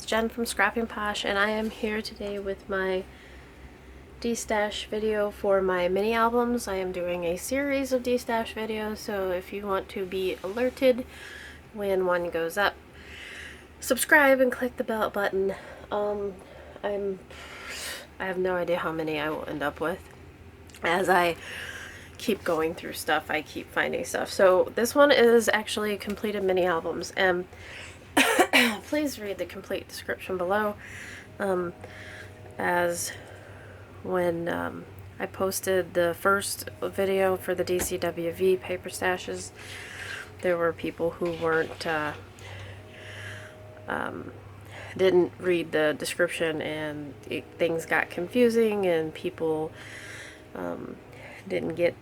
Jen from Scrapping Posh, and I am here today with my Destash video for my mini albums. I am doing a series of Destash videos, so if you want to be alerted when one goes up, subscribe and click the bell button. I have no idea how many I will end up with. As I keep going through stuff, I keep finding stuff. So this one is actually completed mini albums, and please read the complete description below. As when I posted the first video for the DCWV paper stashes, there were people who weren't didn't read the description, and things got confusing, and people didn't get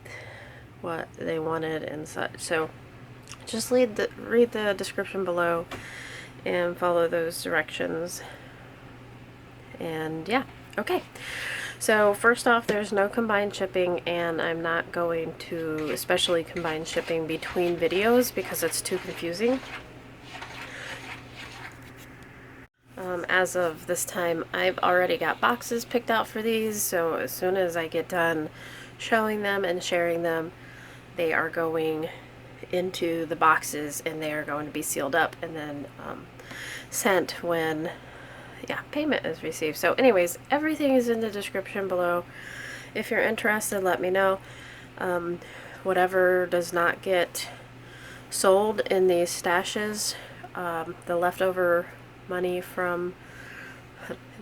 what they wanted and such. So just read the description below and follow those directions. And yeah, okay. So first off, there's no combined shipping, and I'm not going to especially combine shipping between videos because it's too confusing. As of this time, I've already got boxes picked out for these, so as soon as I get done showing them and sharing them, they are going into the boxes, and they are going to be sealed up and then sent when payment is received. So anyways, everything is in the description below. If you're interested, let me know. Whatever does not get sold in these stashes, the leftover money from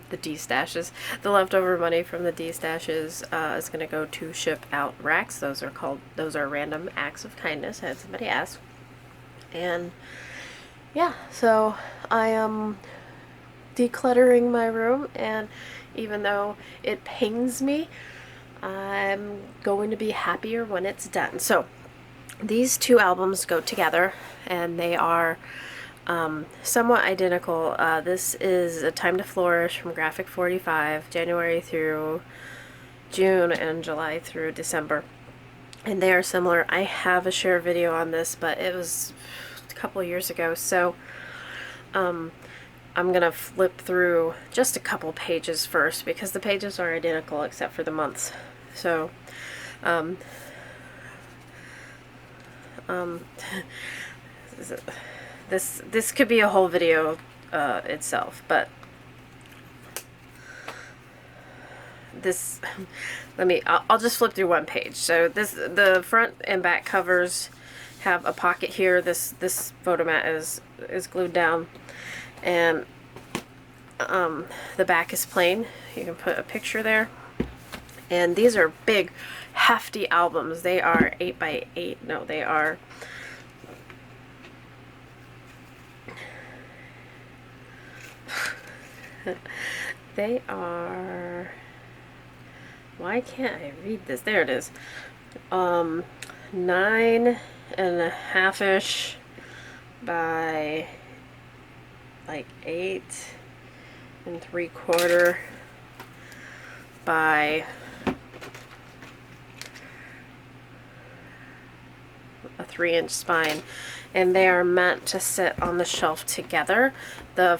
the D-stashes, is going to go to ship out racks. Those are random acts of kindness, I had somebody ask. And yeah, so I am decluttering my room, and even though it pains me, I'm going to be happier when it's done. So these two albums go together, and they are somewhat identical. This is A Time to Flourish from Graphic 45, January through June and July through December. And they are similar. I have a share video on this, but it was a couple years ago, so I'm gonna flip through just a couple pages first because the pages are identical except for the months. So this could be a whole video itself, but this I'll just flip through one page. So the front and back covers have a pocket here. This photo mat is glued down, and the back is plain. You can put a picture there. And these are big, hefty albums. They are 8x8. No, they are they are, why can't I read this? There it is. 9.5-ish by like 8 3/4 by a 3-inch spine, and they are meant to sit on the shelf together. The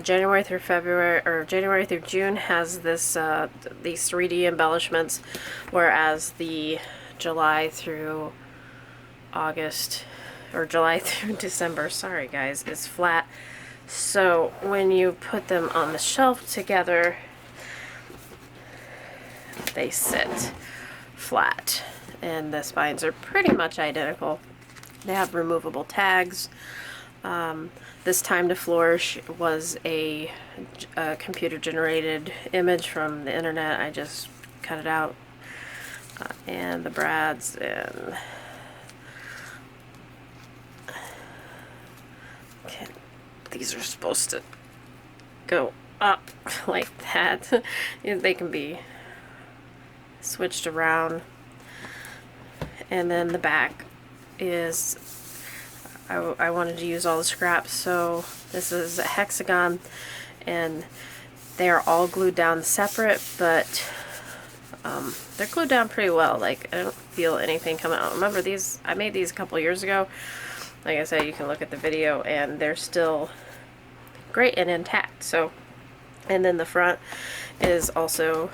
January through February, or January through June, has this these 3D embellishments, whereas the July through August, or July through December, sorry guys, is flat. So when you put them on the shelf together, they sit flat, and the spines are pretty much identical. They have removable tags. This Time to Flourish was a computer-generated image from the internet. I just cut it out. And the brads, and okay, these are supposed to go up like that. They can be switched around. And then the back is, I wanted to use all the scraps, so this is a hexagon, and they are all glued down separate, but they're glued down pretty well. Like, I don't feel anything coming out. Remember, these, I made these a couple years ago. Like I said, you can look at the video, and they're still great and intact. So, and then the front is also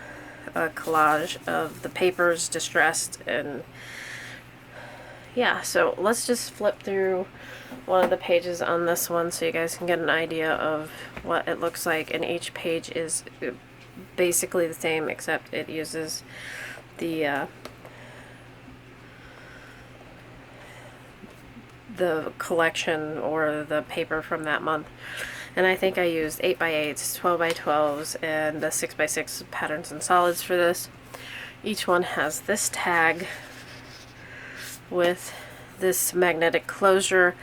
a collage of the papers distressed. And yeah, so let's just flip through one of the pages on this one so you guys can get an idea of what it looks like. And each page is basically the same, except it uses the collection or the paper from that month. And I think I used 8x8s, 12x12s, and the 6x6 patterns and solids for this. Each one has this tag with this magnetic closure,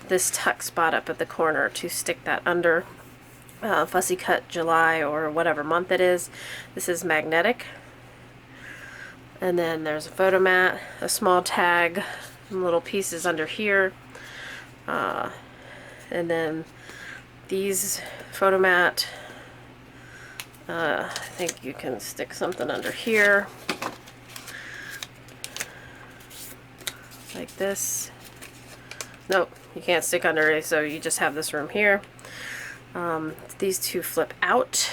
this tuck spot up at the corner to stick that under. Fussy cut July or whatever month it is. This is magnetic. And then there's a photo mat, a small tag, some little pieces under here. And then these photo mat, I think you can stick something under here like this. Nope, you can't stick under it, so you just have this room here. These two flip out,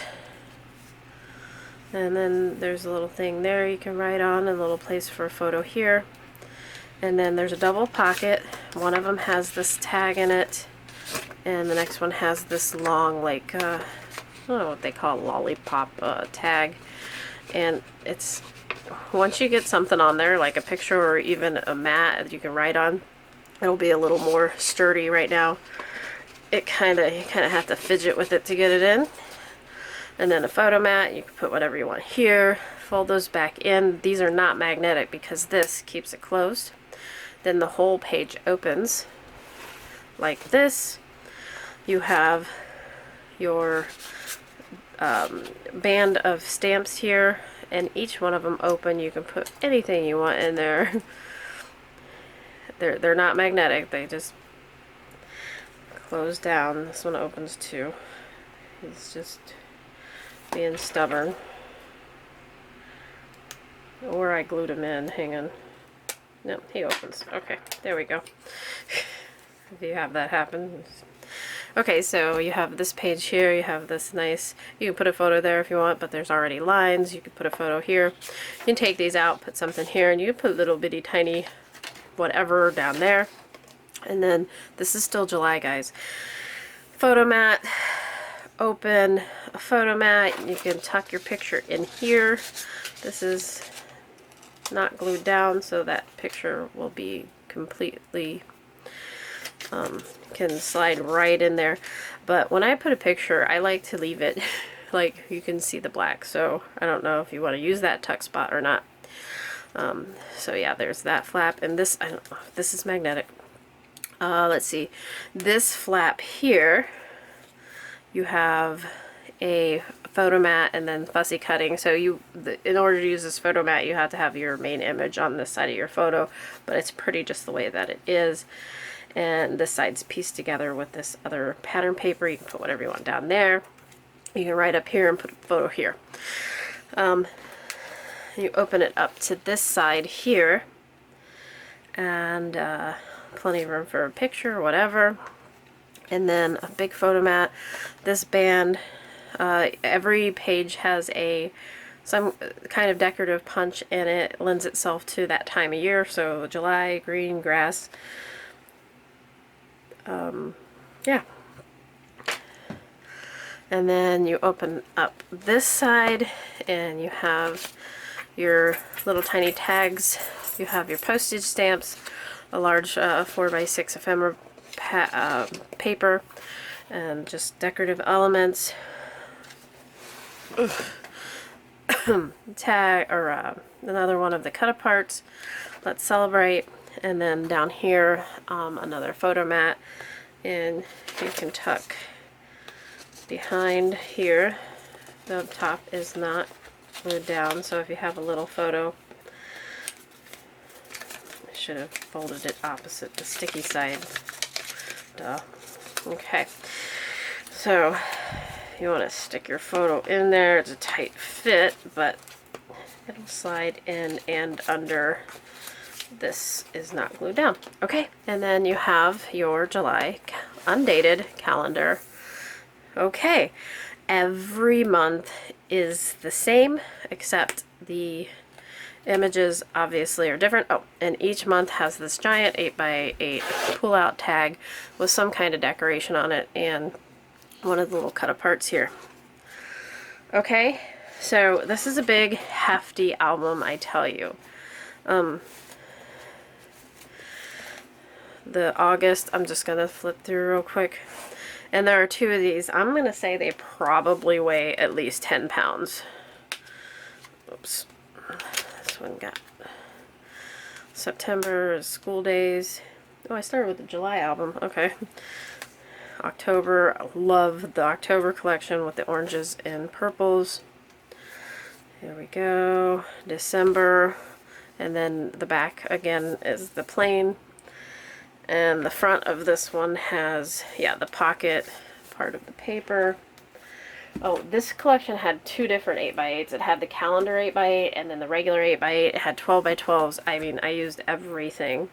and then there's a little thing there you can write on, a little place for a photo here. And then there's a double pocket. One of them has this tag in it, and the next one has this long, like, I don't know what they call lollipop tag. And it's, once you get something on there, like a picture or even a mat that you can write on, it'll be a little more sturdy. Right now, you kind of have to fidget with it to get it in. And then a photo mat, you can put whatever you want here. Fold those back in. These are not magnetic because this keeps it closed. Then the whole page opens like this. You have your band of stamps here, and each one of them open. You can put anything you want in there. They're not magnetic. They just close down. This one opens too. It's just being stubborn. Or I glued him in. Hang on. No, he opens. Okay, there we go. If you have that happen. Okay, so you have this page here. You have this nice, you can put a photo there if you want, but there's already lines. You could put a photo here. You can take these out, put something here, and you can put little bitty tiny whatever down there. And then this is still July, guys. Photo mat, open a photo mat. You can tuck your picture in here. This is not glued down, so that picture will be completely can slide right in there. But when I put a picture, I like to leave it like you can see the black, so I don't know if you want to use that tuck spot or not. So yeah, there's that flap, and this, I don't know if this is magnetic. Let's see, this flap here, you have a photo mat and then fussy cutting. So in order to use this photo mat, you have to have your main image on this side of your photo, but it's pretty just the way that it is. And this side's pieced together with this other pattern paper. You can put whatever you want down there. You can write up here and put a photo here. You open it up to this side here, and plenty of room for a picture or whatever. And then a big photo mat. This band, every page has some kind of decorative punch, and it lends itself to that time of year. So July, green, grass. Yeah. And then you open up this side, and you have your little tiny tags. You have your postage stamps, a large 4x6 ephemera paper, and just decorative elements. Tag, or another one of the cut aparts. Let's celebrate. And then down here, another photo mat, and you can tuck behind here. The top is not glued down, so if you have a little photo, I should have folded it opposite the sticky side. Duh. Okay, so you want to stick your photo in there. It's a tight fit, but it'll slide in and under. This is not glued down. Okay, and then you have your July undated calendar Okay, every month is the same, except the images obviously are different. Oh, and each month has this giant 8x8 pull-out tag with some kind of decoration on it and one of the little cut-aparts here. Okay, so this is a big, hefty album, I tell you. The August, I'm just going to flip through real quick. And there are two of these. I'm going to say they probably weigh at least 10 pounds. Oops. This one got September, school days. Oh, I started with the July album. Okay. October. I love the October collection with the oranges and purples. Here we go. December. And then the back again is the plain. And the front of this one has, yeah, the pocket part of the paper. Oh, this collection had two different 8x8s. It had the calendar 8x8 and then the regular 8x8. It had 12x12s. I mean, I used everything.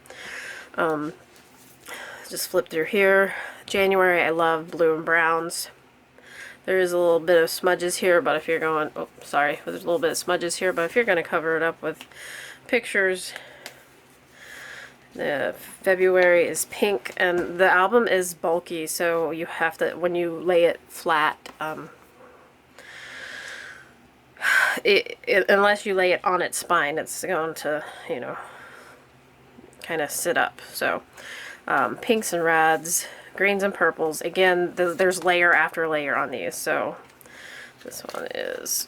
Just flip through here. January, I love blue and browns. There is a little bit of smudges here, but if you're going, oh, sorry, there's a little bit of smudges here, but if you're going to cover it up with pictures. The February is pink, and the album is bulky, so you have to, when you lay it flat, unless you lay it on its spine, it's going to, you know, kind of sit up. So, pinks and reds, greens and purples. Again, there's layer after layer on these, so this one is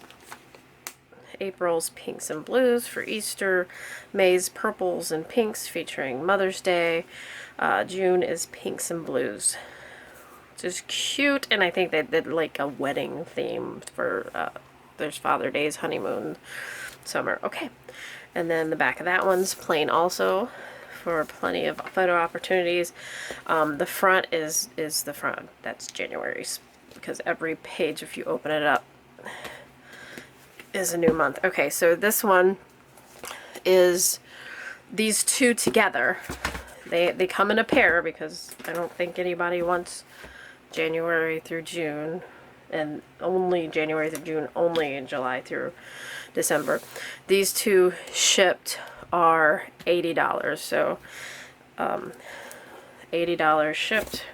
April's pinks and blues for Easter, May's purples and pinks featuring Mother's Day, June is pinks and blues, which is cute, and I think they did like a wedding theme for, there's Father Day's honeymoon, summer. Okay, and then the back of that one's plain also for plenty of photo opportunities. The front is the front, that's January's, because every page, if you open it up, is a new month. Okay, so this one is these two together. They come in a pair because I don't think anybody wants January through June, and only January through June, only in July through December. These two shipped are $80, so $80 shipped,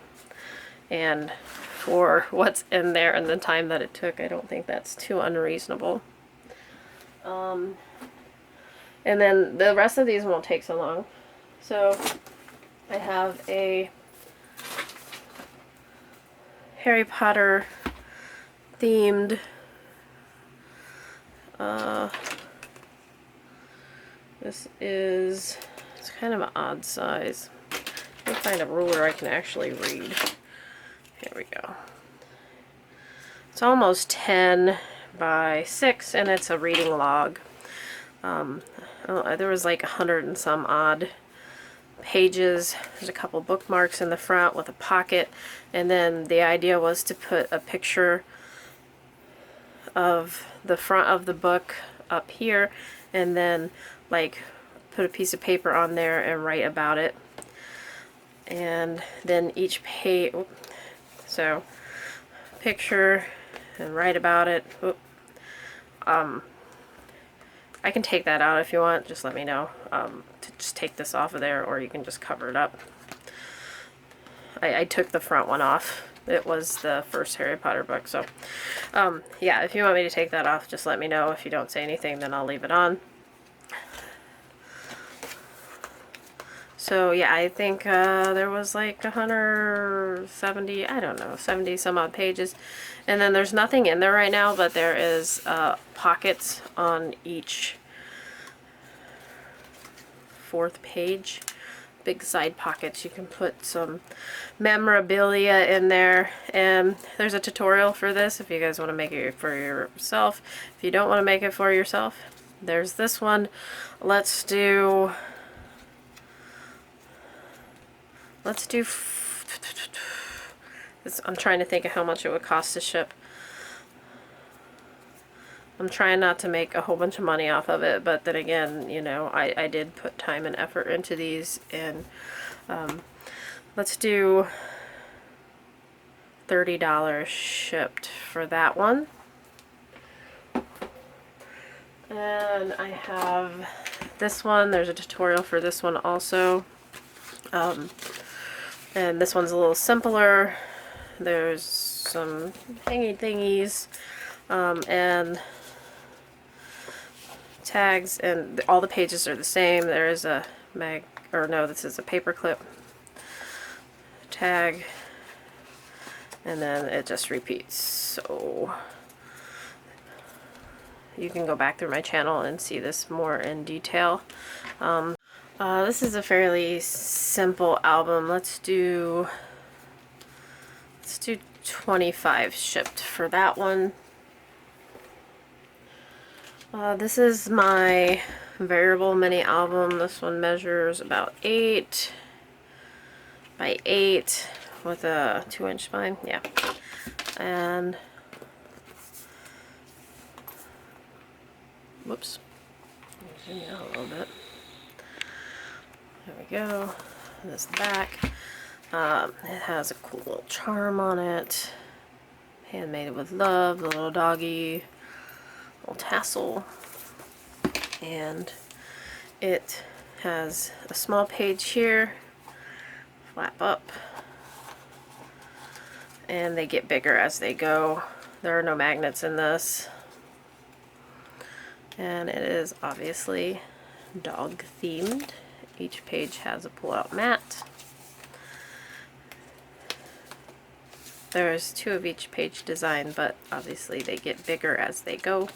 and for what's in there and the time that it took, I don't think that's too unreasonable. And then the rest of these won't take so long. So I have a Harry Potter themed this is, it's kind of an odd size. Let me find a ruler I can actually read. Here we go. It's almost 10 by 6, and it's a reading log. There was like 100 and some odd pages. There's a couple bookmarks in the front with a pocket, and then the idea was to put a picture of the front of the book up here, and then like put a piece of paper on there and write about it. And then each page, so picture and write about it. I can take that out if you want, just let me know, to just take this off of there, or you can just cover it up. I took the front one off. It was the first Harry Potter book, so yeah, if you want me to take that off, just let me know. If you don't say anything, then I'll leave it on. So yeah, I think there was like 170, I don't know, 70 some odd pages. And then there's nothing in there right now, but there is pockets on each fourth page. Big side pockets. You can put some memorabilia in there. And there's a tutorial for this if you guys want to make it for yourself. If you don't want to make it for yourself, there's this one. Let's do I'm trying to think of how much it would cost to ship. I'm trying not to make a whole bunch of money off of it, but then again, you know, I did put time and effort into these, and let's do $30 shipped for that one. And I have this one. There's a tutorial for this one also. And this one's a little simpler. There's some hangy thingies and tags, and all the pages are the same. There is a this is a paper clip tag, and then it just repeats. So you can go back through my channel and see this more in detail. This is a fairly simple album. Let's do 25 shipped for that one. This is my variable mini album. This one measures about 8 by 8 with a 2-inch spine. Yeah. And whoops. Zoom out a little bit. There we go. This back. It has a cool little charm on it. Handmade with love, the little doggy, little tassel. And it has a small page here, flap up, and they get bigger as they go. There are no magnets in this. And it is obviously dog themed. Each page has a pull-out mat. There's 2 of each page design, but obviously they get bigger as they go.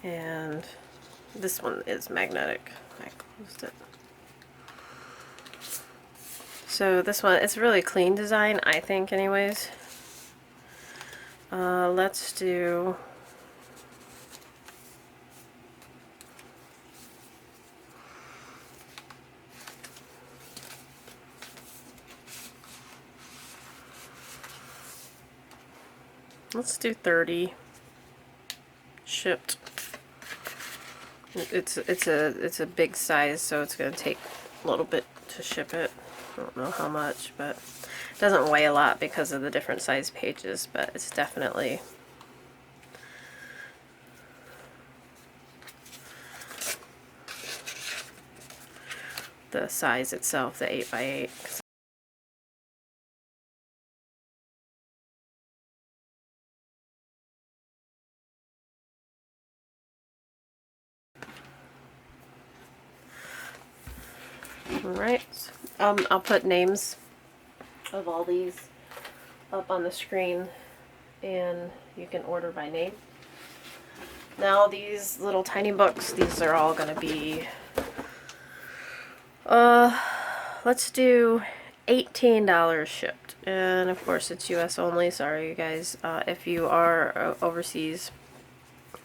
And this one is magnetic. I closed it. So this one, it's a really clean design, I think, anyways. Let's do let's do 30 shipped. It's a big size, so it's going to take a little bit to ship it. I don't know how much, but it doesn't weigh a lot because of the different size pages, but it's definitely the size itself, the 8 by 8. Alright, I'll put names of all these up on the screen, and you can order by name. Now these little tiny books, these are all going to be, let's do $18 shipped, and of course it's US only. Sorry you guys, if you are overseas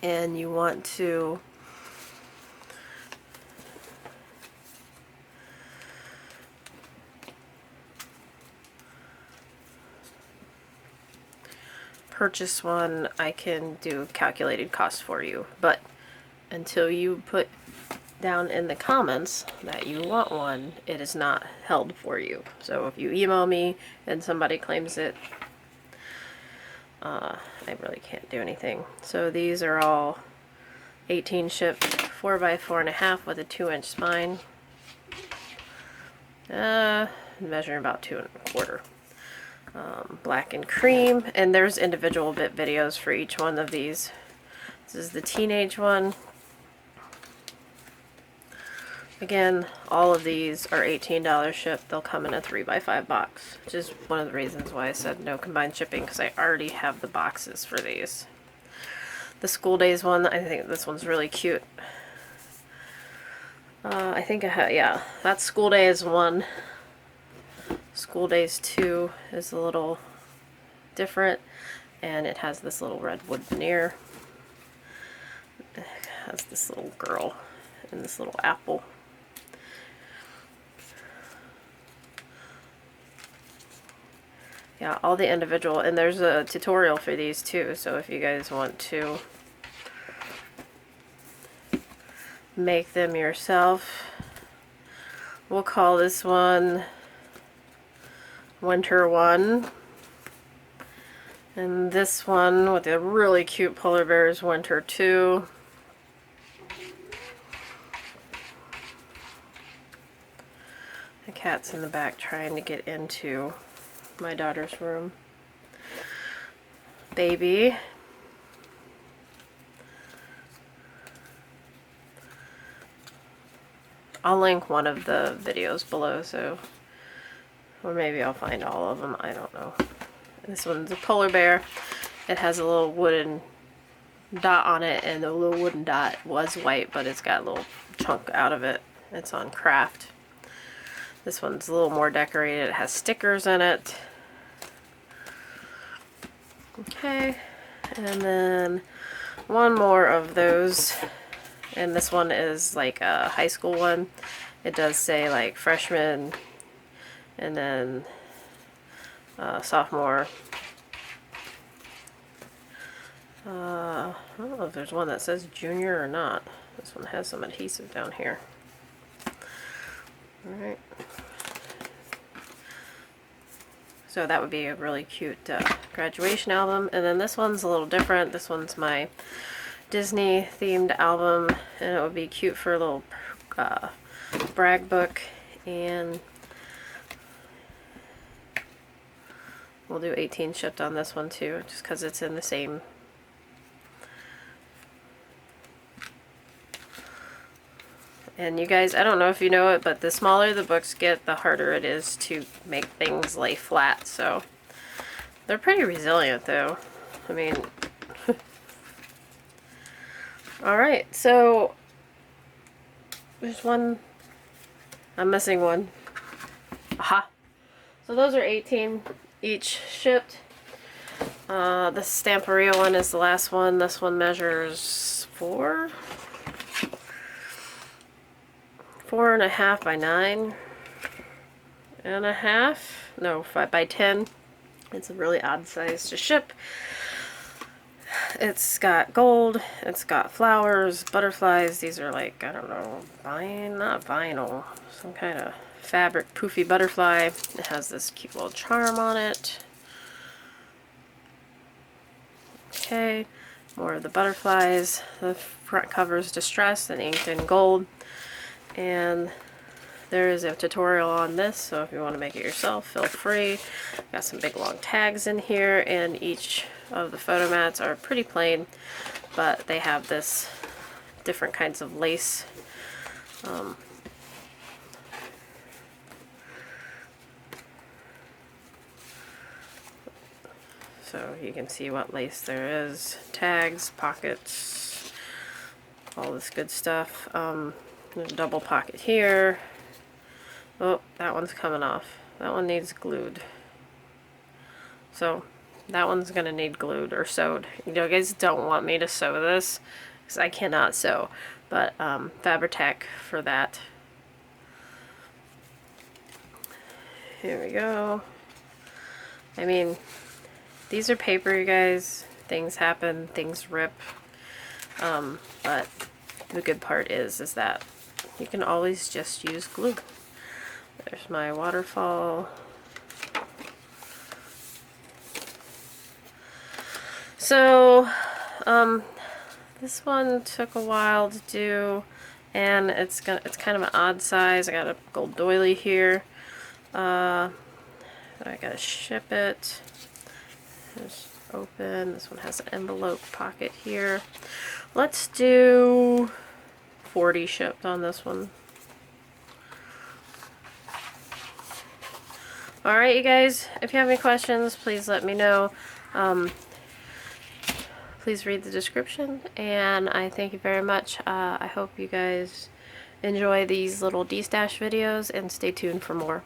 and you want to purchase one, I can do calculated cost for you, but until you put down in the comments that you want one, it is not held for you. So if you email me and somebody claims it, I really can't do anything. So these are all 18 shipped, 4 by 4.5 with a 2-inch spine, measuring about 2 1/4. Black and cream, and there's individual bit videos for each one of these. This is the teenage one. Again, all of these are $18 shipped. They'll come in a 3 by 5 box, which is one of the reasons why I said no combined shipping, because I already have the boxes for these. The school days one, I think this one's really cute. I think I have, yeah, that's school days 1. School days 2 is a little different, and it has this little red wood veneer. It has this little girl and this little apple. yeah, all the individual, and there's a tutorial for these too, so if you guys want to make them yourself. We'll call this one Winter 1. And this one with the really cute polar bears, Winter 2. The cat's in the back trying to get into my daughter's room. Baby. I'll link one of the videos below, so, or maybe I'll find all of them, I don't know. This one's a polar bear. It has a little wooden dot on it, and the little wooden dot was white, but it's got a little chunk out of it. It's on craft. This one's a little more decorated. It has stickers in it. Okay, and then one more of those. And this one is like a high school one. It does say like freshman and then sophomore. I don't know if there's one that says junior or not. This one has some adhesive down here. Alright. So that would be a really cute graduation album. And then this one's a little different. This one's my Disney themed album, and it would be cute for a little brag book, and we'll do 18 shipped on this one too, just because it's in the same. And you guys, I don't know if you know it, but the smaller the books get, the harder it is to make things lay flat, so they're pretty resilient though. I mean, alright, so there's one, I'm missing one. Aha! So those are 18 each shipped. The Stamperia one is the last one. This one measures 4.5 by 9.5. No, 5 by 10. It's a really odd size to ship. It's got gold, it's got flowers, butterflies. These are like, I don't know, not vinyl, some kind of fabric poofy butterfly. It has this cute little charm on it. Okay, more of the butterflies. The front cover is distressed and inked in gold. And there is a tutorial on this, so if you want to make it yourself, feel free. Got some big long tags in here, and each of the photo mats are pretty plain, but they have this different kinds of lace. So you can see what lace there is. Tags, pockets, all this good stuff. There's a double pocket here. Oh, that one's coming off. That one needs glued. So that one's gonna need glued or sewed. You guys don't want me to sew this because I cannot sew, but Fabri-Tac for that. Here we go. I mean, these are paper, you guys. Things happen, things rip. But the good part is that you can always just use glue. There's my waterfall. So, this one took a while to do, and it's kind of an odd size. I got a gold doily here. I gotta ship it. There's open. This one has an envelope pocket here. Let's do 40 shipped on this one. Alright, you guys, if you have any questions, please let me know. Please read the description, and I thank you very much. I hope you guys enjoy these little Destash videos, and stay tuned for more.